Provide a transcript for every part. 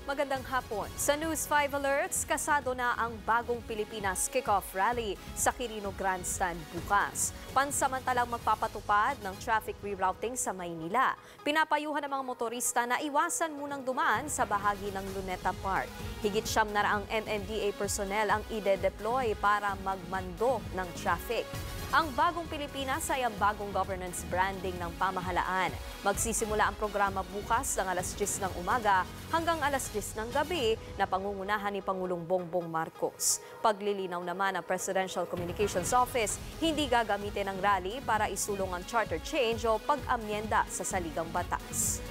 Magandang hapon. Sa News 5 Alerts, kasado na ang bagong Pilipinas Kickoff Rally sa Quirino Grandstand bukas. Pansamantalang magpapatupad ng traffic rerouting sa Maynila. Pinapayuhan ng mga motorista na iwasan munang dumaan sa bahagi ng Luneta Park. Higit 9 na raang MMDA personnel ang ide-deploy para magmando ng traffic. Ang bagong Pilipinas ay ang bagong governance branding ng pamahalaan. Magsisimula ang programa bukas ng alas 10 ng umaga hanggang alas 10 ng gabi na pangungunahan ni Pangulong Bongbong Marcos. Paglilinaw naman ng Presidential Communications Office, hindi gagamitin ang rally para isulong ang charter change o pag-amyenda sa saligang batas.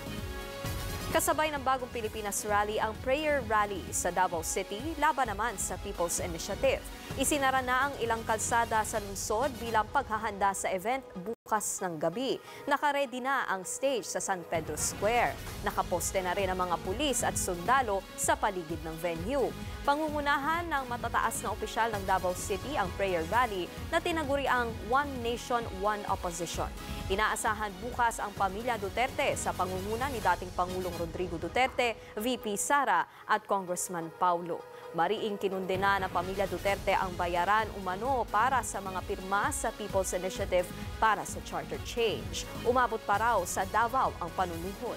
Kasabay ng bagong Pilipinas Rally ang Prayer Rally sa Davao City, laban naman sa People's Initiative. Isinara na ang ilang kalsada sa lungsod bilang paghahanda sa event bukas ng gabi. Nakaredy na ang stage sa San Pedro Square. Nakaposte na rin ang mga pulis at sundalo sa paligid ng venue. Pangungunahan ng matataas na opisyal ng Davao City ang Prayer Rally na tinaguri ang One Nation, One Opposition. Inaasahan bukas ang pamilya Duterte sa pangunguna ni dating Pangulong Rodrigo Duterte, VP Sara at Congressman Paulo. Mariing kinundena ng pamilya Duterte ang bayaran umano para sa mga pirma sa People's Initiative para sa charter change. Umabot pa raw sa Davao ang panunuhod.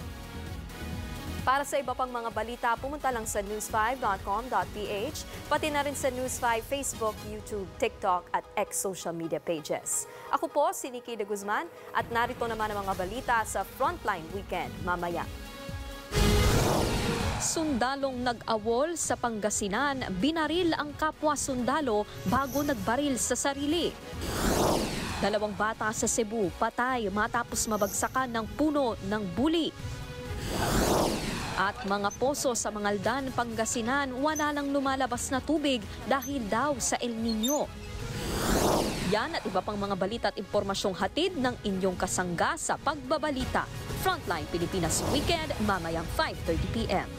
Para sa iba pang mga balita, pumunta lang sa news5.com.ph, pati na rin sa News5 Facebook, YouTube, TikTok at X social media pages. Ako po si Nikki De Guzman at narito naman ang mga balita sa Frontline Weekend mamaya. Sundalong nag-awol sa Pangasinan, binaril ang kapwa sundalo bago nagbaril sa sarili. 2 bata sa Cebu patay matapos mabagsakan ng puno ng buli. At mga poso sa Mangaldan, Pangasinan, wala nang lumalabas na tubig dahil daw sa El Nino. Yan at iba pang mga balita at impormasyong hatid ng inyong kasangga sa pagbabalita. Frontline Pilipinas Weekend, mamayang 5:30 p.m.